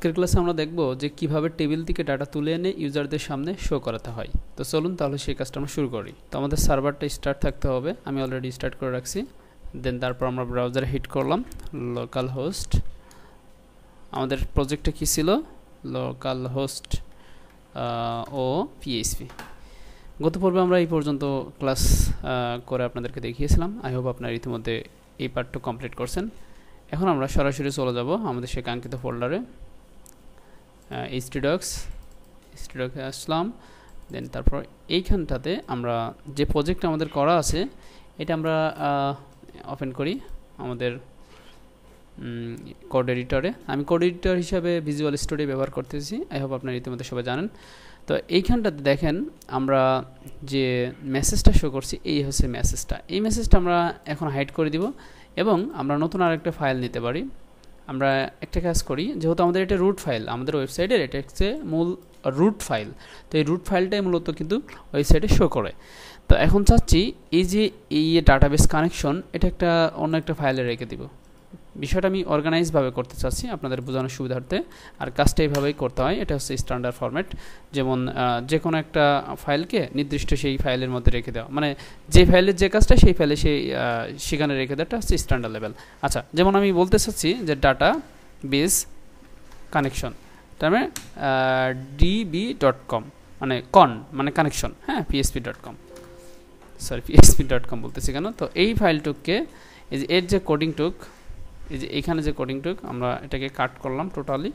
আজকের ক্লাসে আমরা দেখব যে কিভাবে টেবিল থেকে ডাটা তুলে এনে ইউজারদের সামনে শো করাতে হয়। তো চলুন তাহলে সেই কাজটা আমরা শুরু করি। তো আমাদের সার্ভারটা স্টার্ট থাকতে হবে, আমি অলরেডি স্টার্ট করে রাখছি। দেন তারপর আমরা ব্রাউজারে হিট করলাম লোকাল হোস্ট। আমাদের প্রজেক্টটা কি ছিল? লোকাল হোস্ট ও পিএইচপি। গত পর্বে আমরা এই পর্যন্ত ক্লাস করে আপনাদেরকে দেখিয়েছিলাম। আই হোপ আপনারা ইতিমধ্যে এই পার্টটা কমপ্লিট করছেন। এখন আমরা সরাসরি চলে যাব আমাদের সেই কাঙ্ক্ষিত ফোল্ডারে। htdocs আসলাম। দেন তারপর এইখানটাতে আমরা যে প্রজেক্ট আমাদের করা আছে এটা আমরা ওপেন করি আমাদের কোড এডিটরে। আমি কোড এডিটর হিসাবে ভিজুয়াল স্টুডিও ব্যবহার করতেছি, আই হোপ আপনারা ইতিমধ্যে সবাই জানেন। তো এইখানটাতে দেখেন আমরা যে মেসেজটা শো করছি এই হচ্ছে মেসেজটা। এই মেসেজটা আমরা এখন হাইড করে দিব এবং আমরা নতুন আরেকটা ফাইল নিতে পারি। আমরা একটা কাজ করি, যেহেতু আমাদের এটা রুট ফাইল, আমাদের ওয়েবসাইটের এটা হচ্ছে মূল রুট ফাইল। তো এই রুট ফাইলটাই মূলত কিন্তু ওয়েবসাইটে শো করে। তো এখন চাচ্ছি এই যে এই ডাটাবেস কানেকশন এটা একটা অন্য একটা ফাইলে রেখে দিব। বিষয়টা আমি অর্গানাইজভাবে করতে চাচ্ছি আপনাদের বোঝানোর সুবিধার্থে, আর কাজটা এইভাবেই করতে হয়। এটা হচ্ছে স্ট্যান্ডার্ড ফরম্যাট, যেমন যে কোনো একটা ফাইলকে নির্দিষ্ট সেই ফাইলের মধ্যে রেখে দেওয়া, মানে যে ফাইলের যে কাজটা সেই ফাইলে সেখানে রেখে দেওয়াটা হচ্ছে স্ট্যান্ডার্ড লেভেল। আচ্ছা, যেমন আমি বলতে চাচ্ছি যে ডাটা বেস কানেকশন, তার মানে db.com মানে কানেকশন, হ্যাঁ, php.com, সরি php.com বলতেছি কেন। তো এই ফাইলটুককে এই যে এর যে কোডিং টুক, এই যে এখানে যে কোডিং টুক আমরা এটাকে কাট করলাম, টোটালি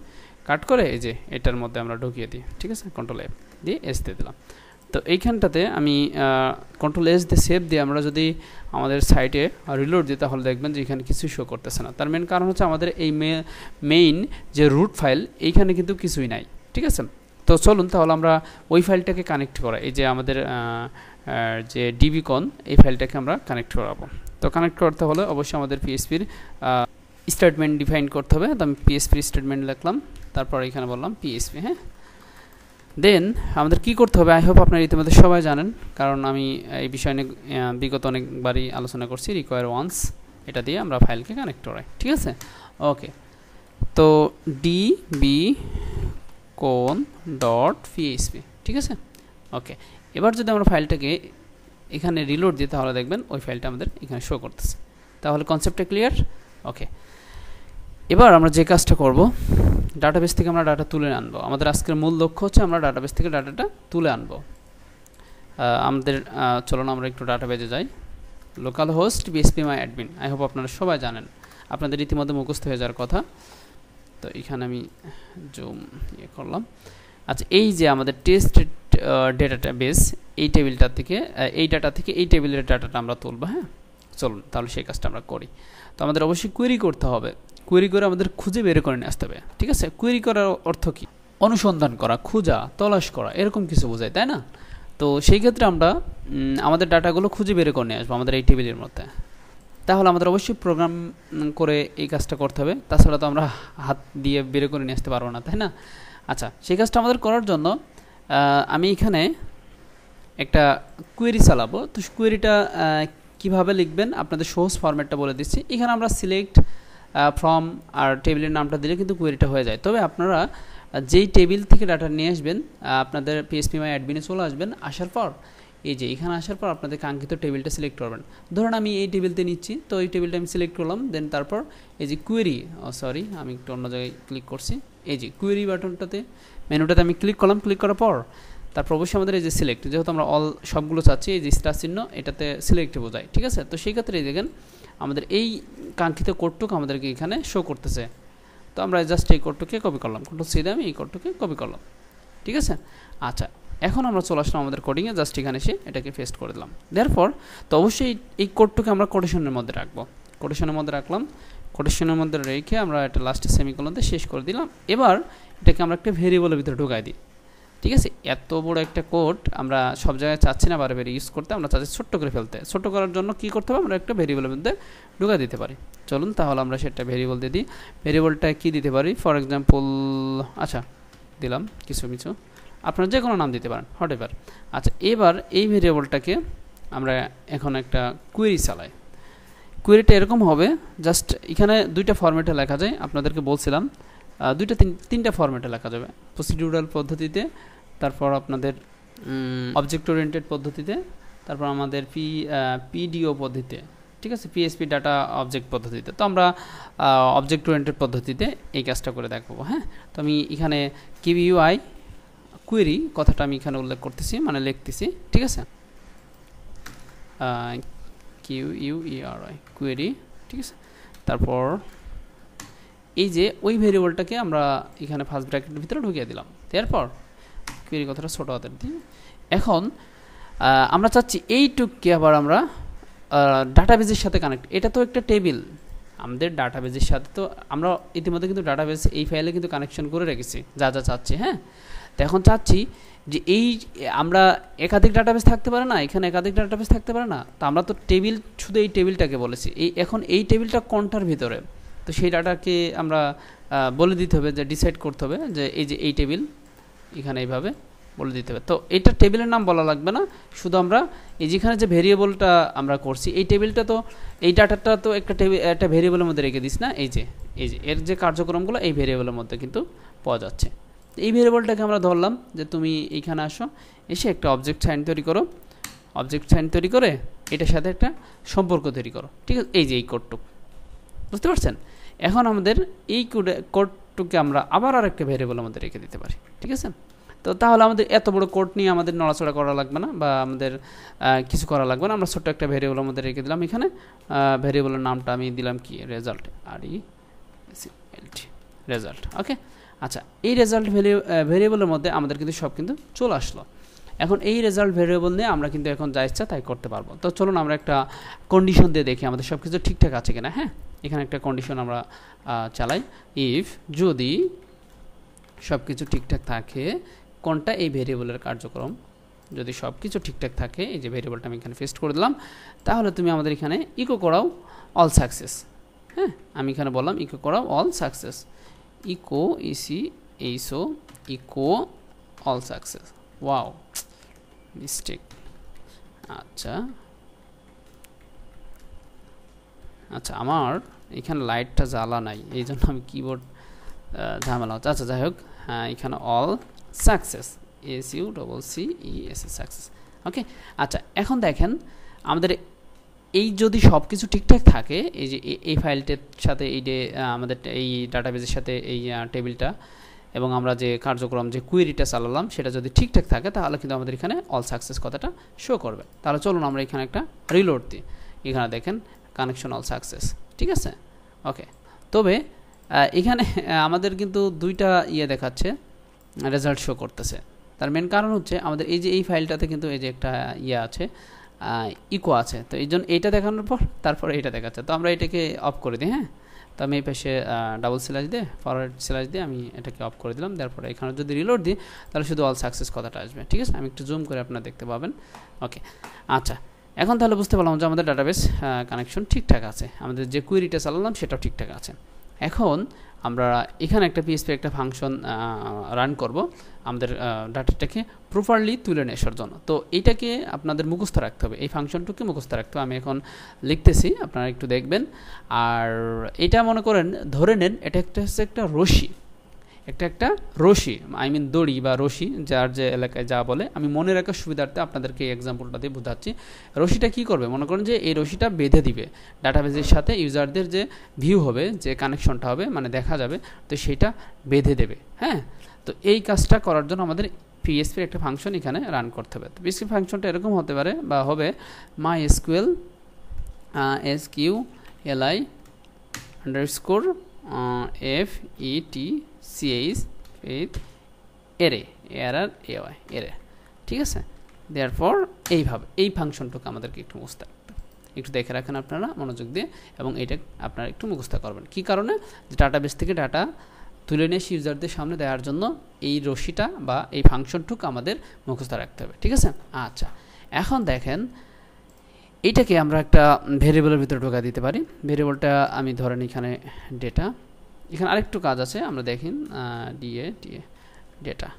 কাট করে এই যে এটার মধ্যে আমরা ঢুকিয়ে দিই। ঠিক আছে, কন্ট্রোল এফ দিয়ে এস দিয়ে দিলাম। তো এইখানটাতে আমি কন্ট্রোল এস দিয়ে সেভ দিয়ে আমরা যদি আমাদের সাইটে রিলোড দিই তাহলে দেখবেন যে এখানে কিছু শো করতেছে না। তার মেন কারণ হচ্ছে আমাদের এই মেইন যে রুট ফাইল এইখানে কিন্তু কিছুই নাই। ঠিক আছে, তো চলুন তাহলে আমরা ওই ফাইলটাকে কানেক্ট করা, এই যে আমাদের যে ডিবিকন এই ফাইলটাকে আমরা কানেক্ট করাবো। তো কানেক্ট করতে হলে অবশ্যই আমাদের পিএইচপির স্টেটমেন্ট ডিফাইন করতে হবে। তো আমি পিএইচপি স্টেটমেন্ট লিখলাম, তারপর এখানে বললাম পিএইচপি, হ্যাঁ। দেন আমাদের কি করতে হবে, আই হোপ আপনারা ইতিমধ্যে সবাই জানেন, কারণ আমি এই বিষয় নিয়ে বিগত অনেকবারই আলোচনা করছি। রিকোয়ার ওয়ান্স এটা দিয়ে আমরা ফাইলকে কানেক্ট করাই। ঠিক আছে, ওকে। তো dbcon.php, ঠিক আছে, ওকে। এবার যদি আমরা ফাইলটাকে এখানে রিলোড দিই তাহলে দেখবেন ওই ফাইলটা আমাদের এখানে শো করতেছে। তাহলে কনসেপ্টটা ক্লিয়ার? ওকে। এবার আমরা যে কাজটা করব, ডাটাবেস থেকে আমরা ডাটা তুলে আনবো। আমাদের আজকের মূল লক্ষ্য হচ্ছে আমরা ডাটাবেস থেকে ডাটাটা তুলে আনবো। আমাদের চলুন আমরা একটু ডাটাবেজে যাই। Local host PHP MyAdmin, I hope আপনারা সবাই জানেন, আপনাদের ইতিমধ্যে মুখস্থ হয়ে যাওয়ার কথা। তো এখানে আমি জুম করলাম। আচ্ছা, এই যে আমাদের টেস্ট ডেটাবেস, এই টেবিলটা থেকে এই ডাটা থেকে এই টেবিলের ডাটাটা আমরা তুলবো। হ্যাঁ, চলুন তাহলে সেই কাজটা আমরা করি। তো আমাদের অবশ্যই কোয়েরি করতে হবে। কোয়েরি করে আমাদের খুঁজে বের করে নিয়ে আসতে হবে। ঠিক আছে, কোয়েরি করার অর্থ কি? অনুসন্ধান করা, খোঁজা, তলাশ করা, এরকম কিছু বোঝায়, তাই না? তো সেই ক্ষেত্রে আমরা আমাদের ডাটাগুলো খুঁজে বের করে নিয়ে আসবো আমাদের এই টেবিলের মধ্যে। তাহলে আমাদের অবশ্যই প্রোগ্রাম করে এই কাজটা করতে হবে, তাছাড়া তো আমরা হাত দিয়ে বের করে নিয়ে আসতে পারবো না, তাই না? আচ্ছা, সেই কাজটা আমাদের করার জন্য আমি এখানে একটা কোয়েরি চালাবো। তো কোয়েরিটা কিভাবে লিখবেন আপনাদের সহজ ফরম্যাটটা বলে দিচ্ছি। এখানে আমরা সিলেক্ট ফ্রম আর টেবিলের নামটা দিলে কিন্তু কোয়েরিটা হয়ে যায়। তবে আপনারা যেই টেবিল থেকে ডাটা নিয়ে আসবেন, আপনাদের PHP MyAdmin চলে আসবেন, আসার পর এই যে এখানে আসার পর আপনাদের কাঙ্ক্ষিত টেবিলটা সিলেক্ট করবেন। ধরুন আমি এই টেবিলতে নিচ্ছি, তো এই টেবিলটা আমি সিলেক্ট করলাম। দেন তারপর এই যে কোয়েরি, সরি আমি একটু অন্য জায়গায় ক্লিক করছি, এই যে কোয়েরি বাটনটাতে মেনুটাতে আমি ক্লিক করলাম। ক্লিক করার পর তারপর অবশ্যই আমাদের এই যে সিলেক্ট, যেহেতু আমরা অল সবগুলো চাচ্ছি, এই যে স্টার চিহ্ন এটাতে সিলেক্ট বোঝায়। ঠিক আছে, তো সেই ক্ষেত্রে দেখেন আমাদের এই কাঙ্ক্ষিত কোডটুকু আমাদেরকে এখানে শো করতেছে। তো আমরা জাস্ট এই কোডটুকে কপি করলাম, কন্ট্রোল সি দিয়ে আমি এই কোডটুকে কপি করলাম। ঠিক আছে, আচ্ছা, এখন আমরা চলে আসলাম আমাদের কোডিংয়ে, জাস্ট এখানে এসে এটাকে পেস্ট করে দিলাম। দেয়ারপর তো অবশ্যই এই কোডটুকে আমরা কোটেশনের মধ্যে রাখবো। কোটেশনের মধ্যে রাখলাম, কোটেশনের মধ্যে রেখে আমরা এটা লাস্টে সেমিকোলন দিয়ে শেষ করে দিলাম। এবার এটাকে আমরা একটা ভেরিয়েবলের ভিতরে ঢুকাই দিই। ঠিক আছে, এত বড় একটা কোড আমরা সব জায়গায় চাচ্ছি না বারে বারে ইউজ করতে, আমরা চাচ্ছি ছোট্ট করে ফেলতে। ছোট্ট করার জন্য কী করতে হবে, আমরা একটা ভেরিয়েবলের মধ্যে ঢুকাই দিতে পারি। চলুন তাহলে আমরা সেটা ভেরিয়েবল দিয়ে দিই। ভেরিয়েবলটা কী দিতে পারি, ফর এক্সাম্পল, আচ্ছা দিলাম কিছু আপনারা যে কোনো নাম দিতে পারেন, হোয়াট এভার। আচ্ছা, এবার এই ভেরিয়েবলটাকে আমরা এখন একটা কোয়েরি চালাই। কোয়েরিটা এরকম হবে, জাস্ট এখানে দুইটা ফরম্যাটে লেখা যায়, আপনাদেরকে বলছিলাম তিনটা ফরম্যাটে লেখা যাবে, প্রসিডিউরাল পদ্ধতিতে, তারপর আপনাদের অবজেক্ট ওরিয়েন্টেড পদ্ধতিতে, তারপর আমাদের পিডিও পদ্ধতিতে, ঠিক আছে, পিএইচপি ডাটা অবজেক্ট পদ্ধতিতে। তো আমরা অবজেক্ট ওরিয়েন্টেড পদ্ধতিতে এই কাজটা করে দেখাবো। হ্যাঁ, তো আমি এখানে কিউইউআই কুয়েরি কথাটা আমি এখানে উল্লেখ করতেছি, মানে লিখতেছি, ঠিক আছে, কিউইউইআরআই কুয়েরি, ঠিক আছে। তারপর এই যে ওই ভেরিয়েবলটাকে আমরা এখানে ফার্স্ট ব্র্যাকেটের ভিতরে ঢুকিয়ে দিলাম, তারপর কুয়েরি কথাটা ছোট হাতের দিই। এখন আমরা চাচ্ছি এইটুককে আবার আমরা ডাটাবেজের সাথে কানেক্ট, এটা তো একটা টেবিল আমাদের ডাটাবেজের সাথে, তো আমরা ইতিমধ্যে কিন্তু ডাটাবেজ এই ফাইলে কিন্তু কানেকশন করে রেখেছি যা যা চাচ্ছি। হ্যাঁ, তো এখন চাচ্ছি যে এই আমরা একাধিক ডাটাবেজ থাকতে পারে না, এখানে একাধিক ডাটাবেজ থাকতে পারে না, তো আমরা তো টেবিল শুধু এই টেবিলটাকে বলেছি, এখন এই টেবিলটা কোনটার ভিতরে, তো সেই ডাটাকে আমরা বলে দিতে হবে, যে ডিসাইড করতে হবে যে এই যে এই টেবিল এখানে এইভাবে বলে দিতে হবে। তো এটা টেবিলের নাম বলা লাগবে না, শুধু আমরা এই যেখানে যে ভেরিয়েবলটা আমরা করছি এই টেবিলটা, তো এই ডাটাটা তো একটা ভেরিয়েবলের মধ্যে রেখে দিস না, এই যে এর যে কার্যক্রমগুলো এই ভেরিয়েবলের মধ্যে কিন্তু পাওয়া যাচ্ছে। এই ভেরিয়েবলটাকে আমরা ধরলাম যে তুমি এইখানে আসো, এসে একটা অবজেক্ট সাইন তৈরি করো, অবজেক্ট সাইন তৈরি করে এটার সাথে একটা সম্পর্ক তৈরি করো, ঠিক আছে, এই যে এই কোডটুক, বুঝতে পারছেন। এখন আমাদের এই কোডটুকে আমরা আবার আরেকটা ভেরিয়েবলের মধ্যে রেখে দিতে পারি, ঠিক আছে। তো তাহলে আমাদের এত বড় কোড নিয়ে আমাদের নড়াচড়া করা লাগবে না, বা আমাদের কিছু করা লাগবে না, আমরা ছোট্ট একটা ভেরিয়েবলের মধ্যে রেখে দিলাম। এখানে ভেরিয়েবলের নামটা আমি দিলাম কি, রেজাল্ট, রেজাল্ট। ওকে, আচ্ছা, এই রেজাল্ট ভেরিয়েবলের মধ্যে আমাদের কিন্তু সব কিন্তু চলে আসলো। এখন এই রেজাল্ট ভেরিয়েবল নিয়ে আমরা কিন্তু এখন যা ইচ্ছা তাই করতে পারবো। তো চলুন আমরা একটা কন্ডিশন দিয়ে দেখি আমাদের সব কিছু ঠিকঠাক আছে কিনা। হ্যাঁ, এখানে একটা কন্ডিশন আমরা চালাই, ইফ যদি সব কিছু ঠিকঠাক থাকে, কোনটা এই ভেরিয়েবলের কার্যক্রম, যদি সব কিছু ঠিকঠাক থাকে, এই যে ভেরিয়েবলটা আমি এখানে পেস্ট করে দিলাম, তাহলে তুমি আমাদের এখানে ইকো করাও অল সাকসেস। হ্যাঁ, আমি এখানে বললাম ইকো করাও all success, echo echo all success. Wow, mistake. আচ্ছা আচ্ছা, আমার এখানে লাইটটা জ্বালা নাই, এই জন্য আমি কিবোর্ড ঝামেলা হচ্ছে। আচ্ছা, যাই হোক, হ্যাঁ, এখানে অল সাকসেস, SUCCES, সাকসেস। ওকে, আচ্ছা, এখন দেখেন আমাদের এই যদি সব কিছু ঠিকঠাক থাকে, এই যে এই ফাইলটার সাথে এই যে আমাদের এই ডাটাবেজের সাথে এই টেবিলটা, এবং আমরা যে কার্যক্রম যে কুয়েরিটা চালালাম সেটা যদি ঠিকঠাক থাকে, তাহলে কিন্তু আমাদের এখানে অল সাকসেস কথাটা শো করবে। তাহলে চলুন আমরা এখানে একটা রিলোড দিই, এখানে দেখেন কানেকশন অল সাকসেস, ঠিক আছে। ওকে, তবে এখানে আমাদের কিন্তু দুইটা দেখাচ্ছে, রেজাল্ট শো করতেছে। তার মেন কারণ হচ্ছে আমাদের এই যে এই ফাইলটাতে কিন্তু এই যে একটা আছে, ইকো আছে, তো এই জন্য এইটা দেখানোর পর তারপরে এইটা দেখাচ্ছে, তো আমরা এটাকে অফ করে দিই। হ্যাঁ, তো আমি এই পাশে ডাবল স্ল্যাশ দিয়ে ফরওয়ার্ড স্ল্যাশ দিয়ে আমি এটাকে অফ করে দিলাম। তারপরে এখানে যদি রিলোড দিই তাহলে শুধু অল সাকসেস কথাটা আসবে, ঠিক আছে। আমি একটু জুম করে আপনারা দেখতে পাবেন। ওকে, আচ্ছা, এখন তাহলে বুঝতে পারলাম যে আমাদের ডাটাবেস কানেকশন ঠিকঠাক আছে, আমাদের যে কুয়েরিটা চালালাম সেটাও ঠিকঠাক আছে। এখন আমরা এখানে একটা পিএইচপি একটা ফাংশন রান করব আমাদের ডাটাটাকে প্রপারলি তুলে নিয়ে আসার জন্য। তো এইটাকে আপনাদের মুখস্থ রাখতে হবে, এই ফাংশনটাকে মুখস্থ রাখতে হবে। আমি এখন লিখতেছি, আপনারা একটু দেখবেন। আর এটা মনে করেন, ধরে নেন এটা হচ্ছে একটা রশি, একটা রশি, আই মিন দড়ি বা রশি, যার যে এলাকায় যা বলে, আমি মনে রাখার সুবিধার্থে আপনাদেরকে এই এক্সাম্পলটা দিয়ে বোঝাচ্ছি। রশিটা কী করবে, মনে করেন যে এই রশিটা বেঁধে দিবে ডাটাবেজের সাথে, ইউজারদের যে ভিউ হবে, যে কানেকশনটা হবে, মানে দেখা যাবে, তো সেইটা বেঁধে দেবে। হ্যাঁ, তো এই কাজটা করার জন্য আমাদের পিএইচপির একটা ফাংশন এখানে রান করতে হবে। তো পিএইচপি ফাংশনটা এরকম হতে পারে বা হবে MySQL SQLi _ FETCH array, ঠিক আছে। দেয়ারফর এইভাবে এই ফাংশনটাকে আমাদেরকে একটু মুখস্থ রাখতে হবে, একটু দেখে রাখেন আপনারা মনোযোগ দিয়ে, এবং এটা আপনারা একটু মুখস্থ করবেন। কী কারণে, যে ডাটাবেস থেকে ডাটা তুলে নিয়ে ইউজারদের সামনে দেওয়ার জন্য এই রশিটা বা এই ফাংশনটুকু আমাদের মুখস্থ রাখতে হবে, ঠিক আছে। আচ্ছা, এখন দেখেন এইটাকে আমরা একটা ভেরিয়েবলের ভিতরে ঢোকা দিতে পারি। ভেরিয়েবলটা আমি ধরেন এখানে ডেটা, এখানে আরেকটু কাজ আছে, আমরা দেখেন ডেটা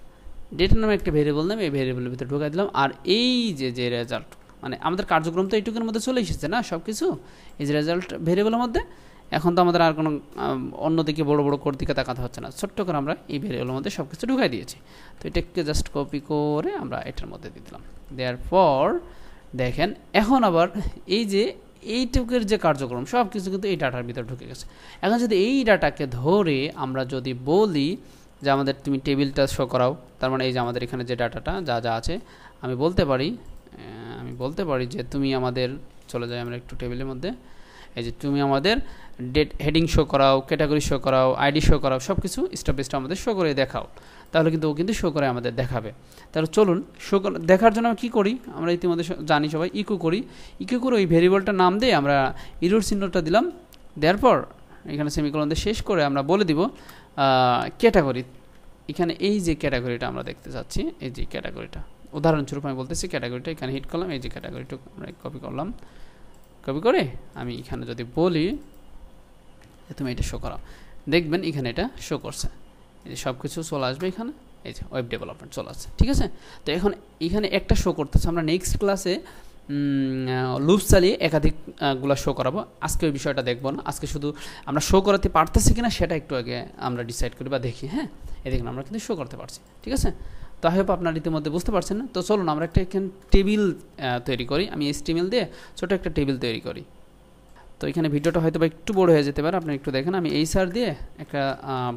নামে একটা ভেরিয়েবল নামে এই ভেরিয়েবলের ভিতরে ঢোকা দিলাম। আর এই যে রেজাল্ট, মানে আমাদের কার্যক্রম তো এইটুকুর মধ্যে চলে এসেছে না সব কিছু, এই যে রেজাল্ট ভেরিয়েবলের মধ্যে। এখন তো আমাদের আর কোনো অন্যদিকে বড় বড় কোড দিকে তাকাতে হচ্ছে না, ছোট্ট করে আমরা এই ভেরিয়েবলের মধ্যে সব কিছু ঢুকাই দিয়েছি। তো এটাকে জাস্ট কপি করে আমরা এটার মধ্যে দিয়ে দিলাম, দেওয়ার পর দেখেন এখন আবার এই যে এইটুকের যে কার্যক্রম সব কিছু কিন্তু এই ডাটার ভিতরে ঢুকে গেছে। এখন যদি এই ডাটাকে ধরে আমরা যদি বলি যে আমাদের তুমি টেবিলটা শো করাও, তার মানে এই যে আমাদের এখানে যে ডাটাটা যা যা আছে আমি বলতে পারি যে তুমি আমাদের, চলে যাই আমরা একটু টেবিলের মধ্যে, এই যে তুমি আমাদের ডেট হেডিং শো করাও, ক্যাটাগরি শো করাও, আইডি শো করাও, সব কিছু স্টেপ বাই স্টেপ আমাদের শো করে দেখাও, তাহলে কিন্তু ও কিন্তু শো করে আমাদের দেখাবে। তাহলে চলুন শো দেখার জন্য কী করি, আমরা ইতিমধ্যে জানি সবাই, ইকো করি। ইকো করে ওই ভেরিয়েবলটার নাম দিয়ে আমরা ইরর চিহ্নটা দিলাম, দেওয়ার পর এখানে সেমিকোলন দিয়ে শেষ করে আমরা বলে দিব ক্যাটাগরি। এখানে এই যে ক্যাটাগরিটা আমরা দেখতে চাচ্ছি, এই যে ক্যাটাগরিটা উদাহরণস্বরূপ আমি বলতেছি, ক্যাটাগরিটা এখানে হিট করলাম, এই যে ক্যাটাগরিটা আমরা কপি করলাম, কপি করে আমি এখানে যদি বলি যে তুমি এটা শো করাও, দেখবেন এখানে এটা শো করছে, এই যে সব কিছু চলে আসবে এখানে, এই যে ওয়েব ডেভেলপমেন্ট চলে আসছে, ঠিক আছে। তো এখন এখানে একটা শো করতেছে, আমরা নেক্সট ক্লাসে লুপ চালিয়ে একাধিকগুলো শো করাবো। আজকে ওই বিষয়টা দেখবো না, আজকে শুধু আমরা শো করাতে পারতেছি কিনা সেটা একটু আগে আমরা ডিসাইড করি বা দেখি। হ্যাঁ, এই দেখুন আমরা কিন্তু শো করতে পারছি, ঠিক আছে। তো আই হোপ আপনার ইতিমধ্যে বুঝতে পারছেন না। তো চলুন আমরা একটা এখানে টেবিল তৈরি করি, আমি HTML দিয়ে ছোটো একটা টেবিল তৈরি করি। তো এখানে ভিডিওটা হয়তো বা একটু বড় হয়ে যেতে পারে, আপনি একটু দেখেন, আমি এই সার দিয়ে একটা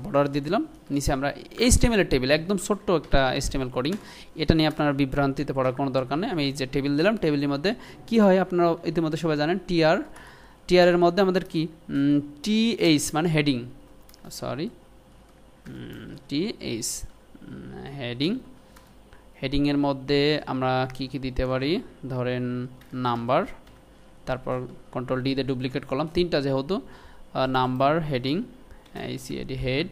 বর্ডার দিয়ে দিলাম, নিচে আমরা HTML এর টেবিল, একদম ছোট্ট একটা HTML কোডিং, এটা নিয়ে আপনার বিভ্রান্তিতে পড়ার কোনো দরকার নেই। আমি এই যে টেবিল দিলাম, টেবিলের মধ্যে কি হয় আপনারা ইতিমধ্যে সবাই জানেন, টিআর এর মধ্যে আমাদের কি TH মানে হেডিং, সরি TH হেডিংয়ের মধ্যে আমরা কি কি দিতে পারি, ধরেন নাম্বার, তারপর কন্ট্রোল ডি দিয়ে ডুপ্লিকেট করলাম, তিনটা যেহেতু, নাম্বার, হেডিং, ACAD হেড,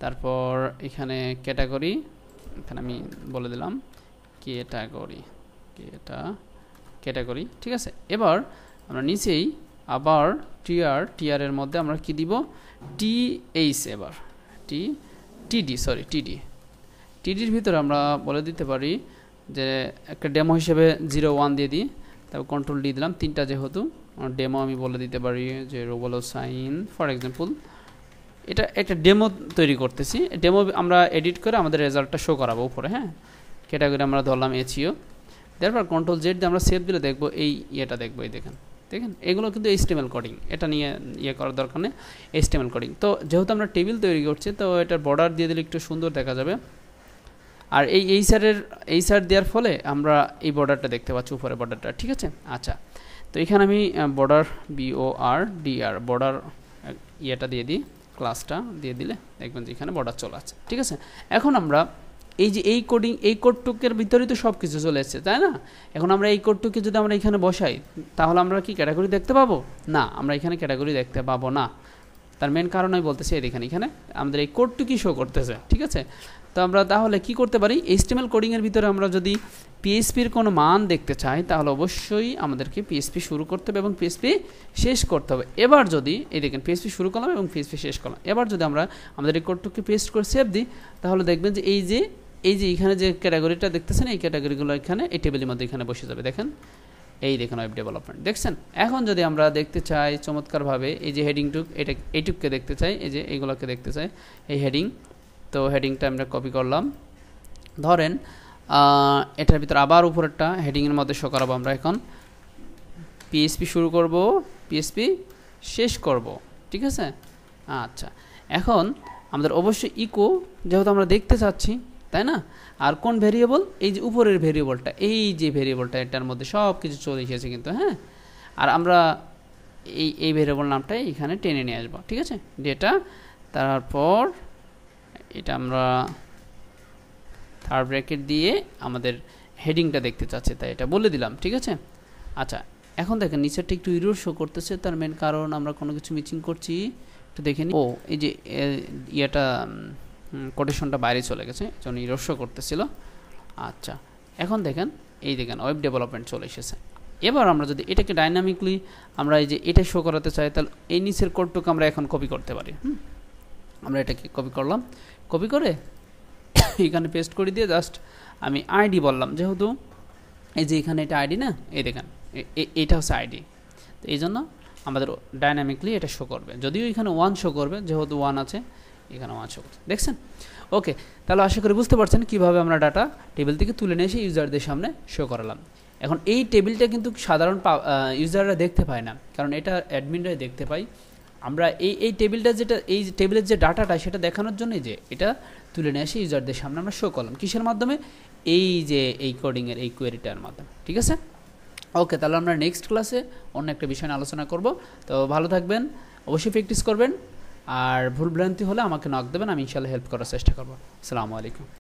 তারপর এখানে ক্যাটাগরি, এখানে আমি বলে দিলাম ক্যাটাগরি, ঠিক আছে। এবার আমরা নিচেই আবার টিআর এর মধ্যে আমরা কি দিব, TH, এবার টিডির ভিতরে আমরা বলে দিতে পারি যে একটা ডেমো হিসেবে 01 দিয়ে দিই, তারপর কন্ট্রোল ডি দিলাম, তিনটা যেহেতু ডেমো আমি বলে দিতে পারি যে রুবেল সাইন ফর এক্সাম্পল। এটা একটা ডেমো তৈরি করতেছি, ডেমো আমরা এডিট করে আমাদের রেজাল্টটা শো করাবো উপরে। হ্যাঁ, ক্যাটাগরি আমরা ধরলাম HEO, তারপর কন্ট্রোল জেড দিয়ে আমরা সেভ দিলে দেখবো এই ইয়েটা দেখবো, এই দেখেন এগুলো কিন্তু HTML কোডিং, এটা নিয়ে ইয়ে করার দরকার নেই, HTML কোডিং। তো যেহেতু আমরা টেবিল তৈরি করছি, তো এটার বর্ডার দিয়ে দিলে একটু সুন্দর দেখা যাবে, আর এই সার দেওয়ার ফলে আমরা এই বর্ডারটা দেখতে পাচ্ছি, উপরে বর্ডারটা, ঠিক আছে। আচ্ছা, তো এখানে আমি বর্ডার BORDR বর্ডার ইয়েটা দিয়ে দিই, ক্লাসটা দিয়ে দিলে দেখবেন যে এখানে বর্ডার চলে আসছে, ঠিক আছে। এখন আমরা এই যে এই কোডটুকের ভিতরেই তো সব কিছু চলে এসেছে, তাই না? এখন আমরা এই কোডটুকে যদি আমরা এখানে বসাই, তাহলে আমরা কি ক্যাটাগরি দেখতে পাবো না? আমরা এখানে ক্যাটাগরি দেখতে পাবো না। তার মেন কারণ আমি বলতেছি, এখানে আমাদের এই কোডটুকি শো করতেছে, ঠিক আছে। তো আমরা তাহলে কি করতে পারি, HTML কোডিংয়ের ভিতরে আমরা যদি PHPর কোনো মান দেখতে চাই, তাহলে অবশ্যই আমাদেরকে PHP শুরু করতে হবে এবং PHP শেষ করতে হবে। এবার যদি এই দেখেন PHP শুরু করলাম এবং PHP শেষ করলাম, এবার যদি আমরা আমাদের এই কোডটুকে পেস্ট করে সেভ দিই, তাহলে দেখবেন যে এই যে এখানে যে ক্যাটাগরিটা দেখতেছেন, এই ক্যাটাগরিগুলো এখানে এই টেবিলের মধ্যে এখানে বসে যাবে। দেখেন, এই দেখুন ওয়েব ডেভেলপমেন্ট, দেখছেন। এখন যদি আমরা দেখতে চাই চমৎকারভাবে, এই যে হেডিংটুক, এইটুককে দেখতে চাই, এই যে এইগুলোকে দেখতে চাই, এই হেডিং, তো হেডিংটা আমরা কপি করলাম, ধরেন এটার ভিতরে আবার উপরেরটা হেডিংয়ের মধ্যে শো করাবো। আমরা এখন PHP শুরু করব, PHP শেষ করব, ঠিক আছে। আচ্ছা, এখন আমাদের অবশ্যই ইকো, যেহেতু আমরা দেখতে চাচ্ছি, তাই না? আর কোন ভেরিয়েবল, এই যে উপরের ভেরিয়েবলটা, এই যে ভেরিয়েবলটা, এটার মধ্যে সব কিছু চলে এসেছে কিন্তু। হ্যাঁ, আর আমরা এই ভেরিয়েবল নামটাই এখানে টেনে নিয়ে আসবো, ঠিক আছে, ডেটা। তারপর এটা আমরা থার্ড ব্র্যাকেট দিয়ে আমাদের হেডিংটা দেখতে চাচ্ছি, তাই এটা বলে দিলাম, ঠিক আছে। আচ্ছা, এখন দেখেন নিচেরটা একটু ইরর শো করতেছে, তার মেন কারণ আমরা কোনো কিছু মিসিং করছি, একটু দেখে নিই। ও, এই যে ইয়েটা কোটেশনটা বাইরে চলে গেছে, জন্য ইরর শো করতেছিল। আচ্ছা, এখন দেখেন ওয়েব ডেভেলপমেন্ট চলে এসেছে। এবার আমরা যদি এটাকে ডাইনামিকলি আমরা এই যে এটা শো করাতে চাই, তাহলে এই নিচের কোডটুকু আমরা এখন কপি করতে পারি। আমরা এটাকে কপি করলাম, কপি করে এখানে পেস্ট করে দিয়ে জাস্ট আমি আইডি বললাম, যেহেতু এই যে এখানে এটা আইডি না, এই দেখেন এটা হচ্ছে আইডি, তো এই জন্য আমাদের ডাইনামিকলি এটা শো করবে, যদিও এখানে 1 শো করবে, যেহেতু 1 আছে এখানে 1 শো করছে, দেখছেন? ওকে, তাহলে আশা করি বুঝতে পারছেন কীভাবে আমরা ডাটা টেবিল থেকে তুলে নিয়ে এসে ইউজারদের সামনে শো করালাম। এখন এই টেবিলটা কিন্তু সাধারণ ইউজাররা দেখতে পায় না, কারণ এটা অ্যাডমিনরাই দেখতে পাই। আমরা এই টেবিলটা যেটা, এই টেবিলের যে ডাটাটা সেটা দেখানোর জন্যই যে এটা তুলে নিয়ে এসে ইউজারদের সামনে আমরা শো করলাম, কিসের মাধ্যমে? এই যে এই কোডিংয়ের এই কোয়েরিটার মাধ্যমে, ঠিক আছে? ওকে, তাহলে আমরা নেক্সট ক্লাসে অন্য একটা বিষয় নিয়ে আলোচনা করব। তো ভালো থাকবেন, অবশ্যই প্র্যাকটিস করবেন, আর ভুলভ্রান্তি হলে আমাকে নক দেবেন, আমি ইনশাআল্লাহ হেল্প করার চেষ্টা করব। আসসালামু আলাইকুম।